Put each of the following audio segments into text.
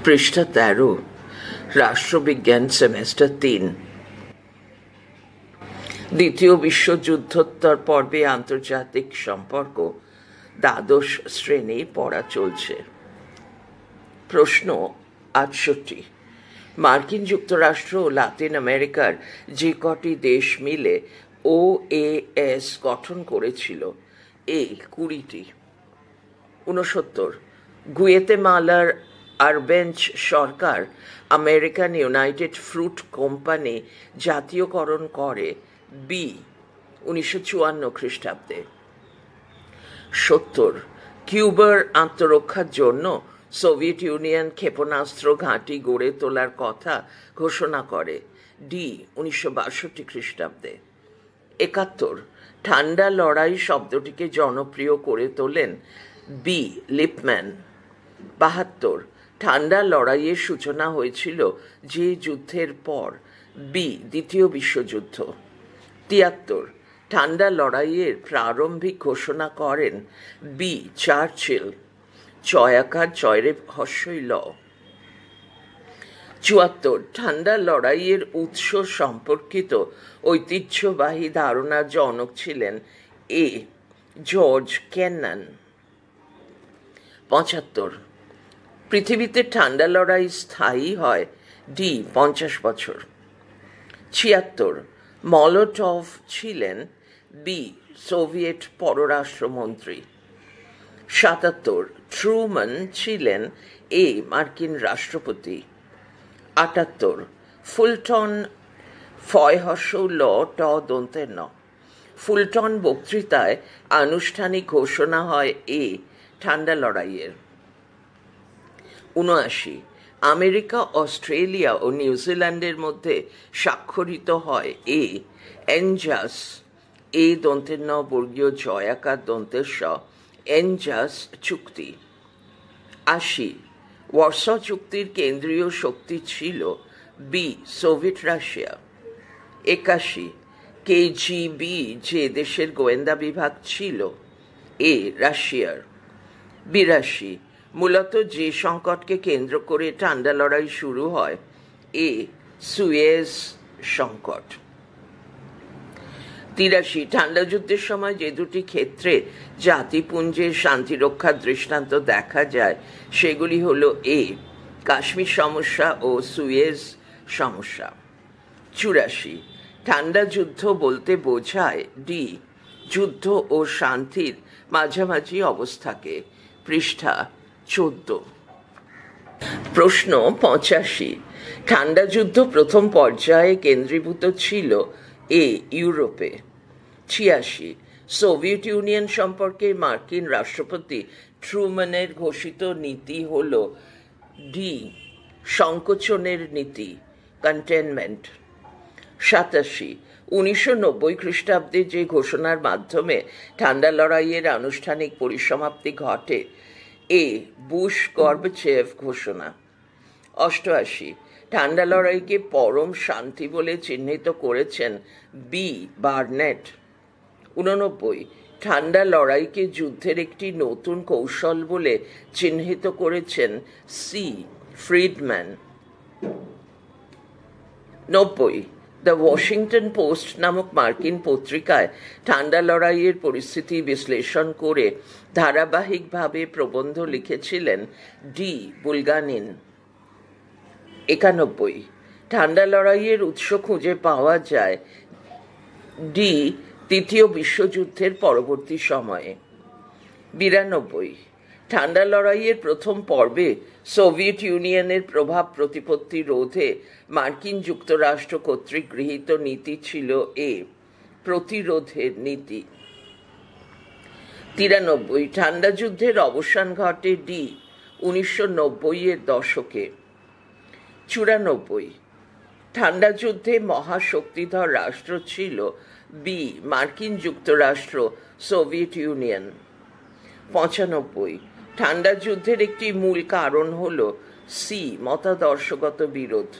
পৃষ্ঠা ১৩, রাষ্ট্রবিজ্ঞান, সেমেস্টার ৩। দ্বিতীয় বিশ্বযুদ্ধোত্তর পর্বে আন্তর্জাতিক সম্পর্ক, দ্বাদশ শ্রেণী পড়া চলছে। প্রশ্ন ৬৮। মার্কিন যুক্তরাষ্ট্র ও লাতিন আমেরিকার যে কটি দেশ মিলে OAS গঠন করেছিল, ২০টি। ৬৯। গুয়েতেমালার আরবেঞ্জ সরকার আমেরিকান ইউনাইটেড ফ্রুট কোম্পানি জাতীয়করণ করে ১৯৫৪ খ্রিস্টাব্দে। ৭০। কিউবার আত্মরক্ষার জন্য সোভিয়েত ইউনিয়ন ক্ষেপণাস্ত্র ঘাঁটি গড়ে তোলার কথা ঘোষণা করে ১৯৬২ খ্রিস্টাব্দে। ৭১। ঠান্ডা লড়াই শব্দটিকে জনপ্রিয় করে তোলেন লিপম্যান। ৭২। ঠান্ডা লড়াইয়ের সূচনা হয়েছিল যে যুদ্ধের পর, দ্বিতীয় বিশ্বযুদ্ধ। ৭৩। ঠান্ডা লড়াইয়ের প্রারম্ভিক ঘোষণা করেন চার্চিল। চয়াকার চয়রে হস্যই ল। ৭৪। ঠান্ডা লড়াইয়ের উৎস সম্পর্কিত ঐতিহ্যবাহী ধারণার জনক ছিলেন জর্জ কেন্নান। ৭৫। পৃথিবীতে ঠান্ডা লড়াই স্থায়ী হয় ৫০ বছর। ৭৬। মলোটভ ছিলেন সোভিয়েত পররাষ্ট্রমন্ত্রী। ৭৭। ট্রুম্যান ছিলেন মার্কিন রাষ্ট্রপতি। ৭৮। ফুলটন ফুলটন বক্তৃতায় আনুষ্ঠানিক ঘোষণা হয় ঠান্ডা লড়াইয়ের। ৭৯। আমেরিকা, অস্ট্রেলিয়া ও নিউজিল্যান্ডের মধ্যে স্বাক্ষরিত হয় এনজাস, বর্গীয় জয়াকার দন্তেশ এনজাস চুক্তি। ৮০। ওয়ার্স চুক্তির কেন্দ্রীয় শক্তি ছিল সোভিয়েত রাশিয়া। ৮১। KGB যে দেশের গোয়েন্দা বিভাগ ছিল রাশিয়ার। ৮২। মূলত যে সংকটকে কেন্দ্র করে ঠান্ডা লড়াই শুরু হয় সুয়েজ সংকট। ৮৩। ঠান্ডা যুদ্ধের সময় যে দুটি ক্ষেত্রে জাতিপুঞ্জের শান্তিরক্ষার দৃষ্টান্ত দেখা যায় সেগুলি হল কাশ্মীর সমস্যা ও সুয়েজ সমস্যা। ৮৪। ঠান্ডা যুদ্ধ বলতে বোঝায় যুদ্ধ ও শান্তির মাঝামাঝি অবস্থাকে। পৃষ্ঠা ১৪। প্রশ্ন ৮৫। ঠান্ডা যুদ্ধ প্রথম পর্যায়ে কেন্দ্রীভূত ছিল ইউরোপে। ৮৬। সোভিয়েত ইউনিয়ন সম্পর্কে মার্কিন রাষ্ট্রপতি ট্রুম্যানের ঘোষিত নীতি হল সংকোচনের নীতি, কন্টেনমেন্ট। ৮৭। ১৯৯০ খ্রিস্টাব্দে যে ঘোষণার মাধ্যমে ঠান্ডা লড়াইয়ের আনুষ্ঠানিক পরিসমাপ্তি ঘটে বুশ গর্বাচেভ ঘোষণা। ৮৮। ঠান্ডা লড়াইকে পরম শান্তি বলে চিহ্নিত করেছেন বার্নেট। ৮৯। ঠান্ডা লড়াইকে যুদ্ধের একটি নতুন কৌশল বলে চিহ্নিত করেছেন ফ্রিডম্যান। ৯০। দ্য ওয়াশিংটন পোস্ট নামক মার্কিন পত্রিকায় ঠান্ডা লড়াইয়ের পরিস্থিতি বিশ্লেষণ করে ধারাবাহিকভাবে প্রবন্ধ লিখেছিলেন বুলগানিন। ৯১। ঠান্ডা লড়াইয়ের উৎস খুঁজে পাওয়া যায় তৃতীয় বিশ্বযুদ্ধের পরবর্তী সময়ে। ৯২। ঠান্ডা লড়াইয়ের প্রথম পর্বে সোভিয়েত ইউনিয়নের প্রভাব প্রতিপত্তি রোধে মার্কিন যুক্তরাষ্ট্র কর্তৃক গৃহীত নীতি ছিল প্রতিরোধের নীতি। ৯৩। ঠান্ডা যুদ্ধের অবসান ঘটে ১৯৯০-এর দশকে। ৯৪। ঠান্ডা যুদ্ধে মহাশক্তিধর রাষ্ট্র ছিল মার্কিন যুক্তরাষ্ট্র, সোভিয়েত ইউনিয়ন। ৯৫। ঠান্ডা যুদ্ধের একটি মূল কারণ হল মতাদর্শগত বিরোধ।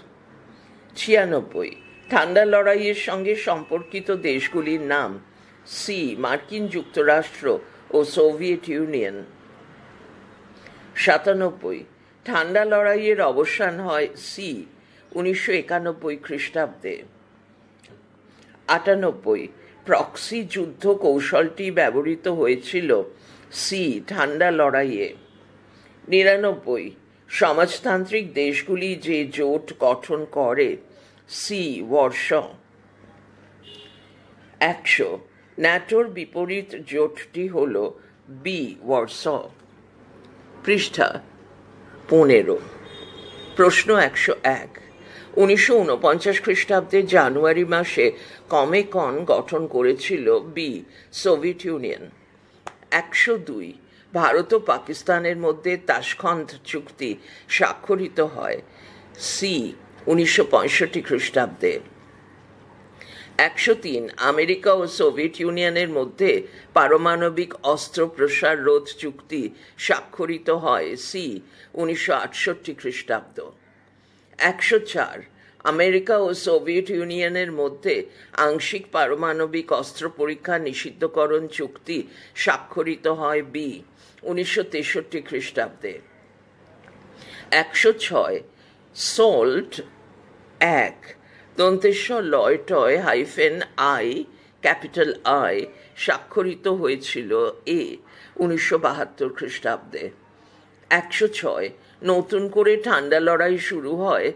৯৬। ঠান্ডা লড়াইয়ের সঙ্গে সম্পর্কিত দেশগুলির নাম মার্কিন যুক্তরাষ্ট্র ও সোভিয়েত ইউনিয়ন। ৯৭। ঠান্ডা লড়াইয়ের অবসান হয় সি 1991 খ্রিস্টাব্দে। 98 প্রক্সি যুদ্ধ কৌশলটি ব্যবহৃত হয়েছিল সি ঠান্ডা লড়াইয়ে। 99 সমাজতান্ত্রিক দেশগুলি যে জোট গঠন করে সি ওয়ারশ। 100 ন্যাটোর বিপরীত জোটটি হল বি ওয়ারশ। পৃষ্ঠা 15। প্রশ্ন 101 1949 খ্রিস্টাব্দের জানুয়ারি মাসে কমেকন গঠন করেছিল বি সোভিয়েত ইউনিয়ন। 102 ভারত ও পাকিস্তানের মধ্যে তাশখন্দ চুক্তি স্বাক্ষরিত হয় সি 1965 খ্রিস্টাব্দে। 103 আমেরিকা ও সোভিয়েত ইউনিয়নের মধ্যে পারমাণবিক অস্ত্র প্রসার রোধ চুক্তি স্বাক্ষরিত হয় সি 1968 খ্রিস্টাব্দ। 104 আমেরিকা ও সোভিয়েত ইউনিয়নের মধ্যে আংশিক পারমাণবিক অস্ত্র পরীক্ষা নিষিদ্ধকরণ চুক্তি স্বাক্ষরিত হয় বি 1963 খ্রিস্টাব্দে। 106 সল্ট 1 দন্তেশ্বর লয় toy hyphen I capital I স্বাক্ষরিত হয়েছিল এ 1972 খ্রিস্টাব্দে। 106 নতুন করে ঠান্ডা লড়াই শুরু হয়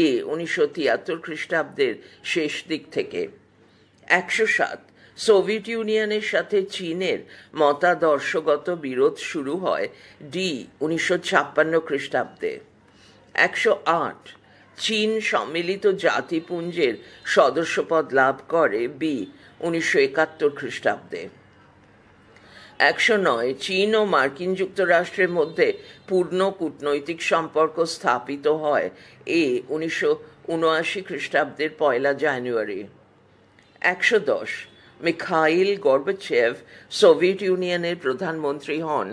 এ 1973 খ্রিস্টাব্দের শেষ দিক থেকে। 107 সোভিয়েত ইউনিয়নের সাথে চীনের মতাদর্শগত বিরোধ শুরু হয় ডি 1956 খ্রিস্টাব্দে। 108 চীন সম্মিলিত জাতিপুঞ্জের সদস্যপদ লাভ করে বি 1971 খ্রিস্টাব্দে। 109 চীন ও মার্কিন যুক্তরাষ্ট্রের মধ্যে পূর্ণ কূটনৈতিক সম্পর্ক স্থাপিত হয় এ 1979 খ্রিস্টাব্দের 1 জানুয়ারি। 110 মিখাইল গর্বাচেভ সোভিয়েত ইউনিয়নের প্রধানমন্ত্রী হন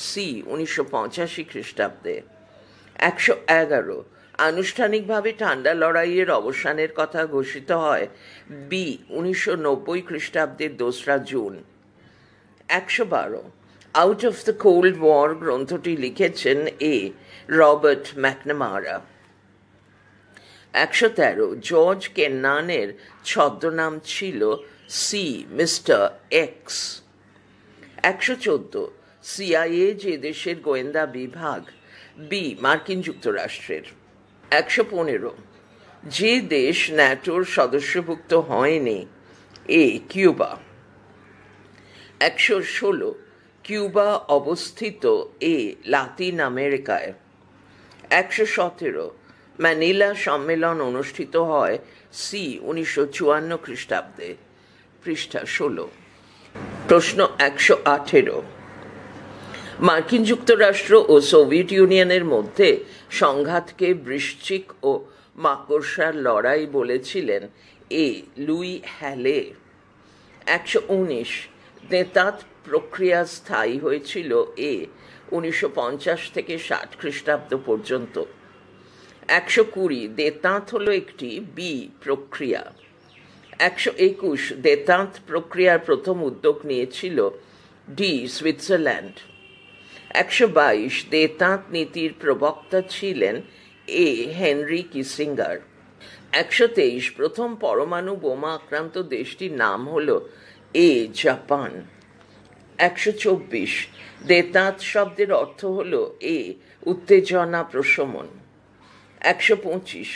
সি 1985 খ্রিস্টাব্দে। 111 আনুষ্ঠানিকভাবে ঠান্ডা লড়াইয়ের অবসানের কথা ঘোষিত হয় বি 1990 খ্রিস্টাব্দের 2 জুন। 112 out of the Cold War গ্রন্থটি লিখেছেন এ রবার্ট ম্যাকনামারা। 113 জর্জ কেন্নানের ছদ্মনাম ছিল সি মিস্টার এক্স। 114 সিআইএ যে দেশের গোয়েন্দা বিভাগ বি মার্কিন যুক্তরাষ্ট্রের। 115 যে দেশ ন্যাটোর সদস্যভুক্ত হয়নি এ কিউবা। 116 কিউবা অবস্থিত এ লাতিন আমেরিকায়। 117 ম্যানিলা সম্মেলন অনুষ্ঠিত হয় সি 1954 খ্রিস্টাব্দে। পৃষ্ঠা 16। প্রশ্ন 118 মার্কিন যুক্তরাষ্ট্র ও সোভিয়েত ইউনিয়নের মধ্যে সংঘাতকে বৃশ্চিক ও মাকড়সার লড়াই বলেছিলেন এ লুই হ্যালে। 119 নেতাত প্রক্রিয়া স্থায়ী হয়েছিল এ 1950 থেকে 60 খ্রিস্টাব্দ পর্যন্ত। 120 দেতাঁত হলো একটি বি প্রক্রিয়া। 121 দেতাঁত প্রক্রিয়ার প্রথম উদ্যোগ নিয়েছিল ডি সুইজারল্যান্ড। 122 দেতাঁত নীতির প্রবক্তা ছিলেন এ হেনরি কিসিঙ্গার। 123 প্রথম পরমাণু বোমা আক্রান্ত দেশটির নাম হল এ জাপান। 124 দেতাঁত শব্দের অর্থ হল এ উত্তেজনা প্রশমন। 125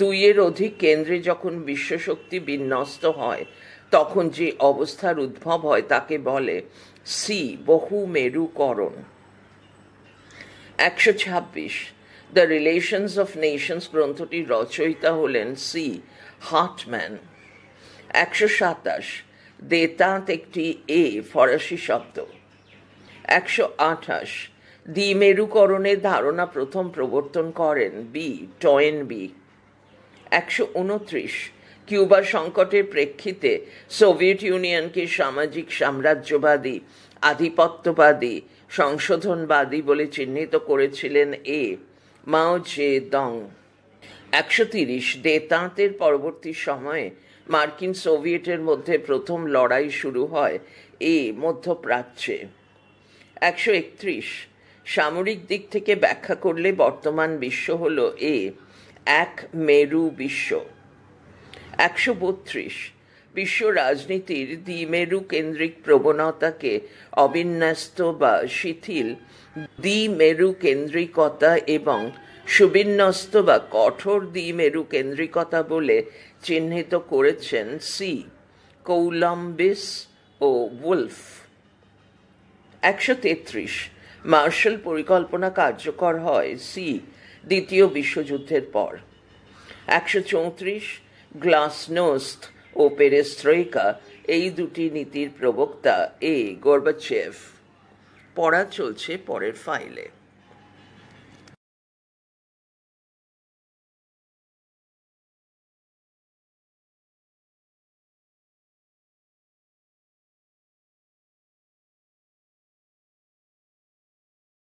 দুইয়ের অধিক কেন্দ্রে যখন বিশ্বশক্তি বিন্যস্ত হয় তখন যে অবস্থার উদ্ভব হয় তাকে বলে সি বহুমেরুকরণ। 126 দ্য রিলেশনস অফ নেশনস গ্রন্থটির রচয়িতা হলেন সি হার্টম্যান। 127 দেতাঁত একটি এ ফরাসি শব্দ। 128 দ্বিমেরুকরণের ধারণা প্রথম প্রবর্তন করেন বি টয়েনবি। 129 কিউবা সংকটের প্রেক্ষিতে সোভিয়েত ইউনিয়নকে সামাজিক সাম্রাজ্যবাদী আধিপত্যবাদী সংশোধনবাদী বলে চিহ্নিত করেছিলেন এ মাও জে দং। 130 দেতাঁতের পরবর্তী সময়ে মার্কিন সোভিয়েতের মধ্যে প্রথম লড়াই শুরু হয় এ মধ্যপ্রাচ্যে। 131 সামরিক দিক থেকে ব্যাখ্যা করলে বর্তমান বিশ্ব হল এক মেরু বিশ্ব। 132 বিশ্ব রাজনীতির দ্বিমেরু কেন্দ্রিক প্রবণতাকে অবিন্যস্ত বা শিথিল দ্বিমেরু কেন্দ্রিকতা এবং সুবিন্যস্ত বা কঠোর দ্বিমেরু কেন্দ্রিকতা বলে চিহ্নিত করেছেন কৌলম্বিস ও উলফ। 133 মার্শাল পরিকল্পনা কার্যকর হয় দ্বিতীয় বিশ্বযুদ্ধের পর। 134 গ্লাসনোস্ত ও পেরেস্ট্রয়কা এই দুটি নীতির প্রবক্তা গোর্বাচেভ। পড়া চলছে পরের ফাইলে।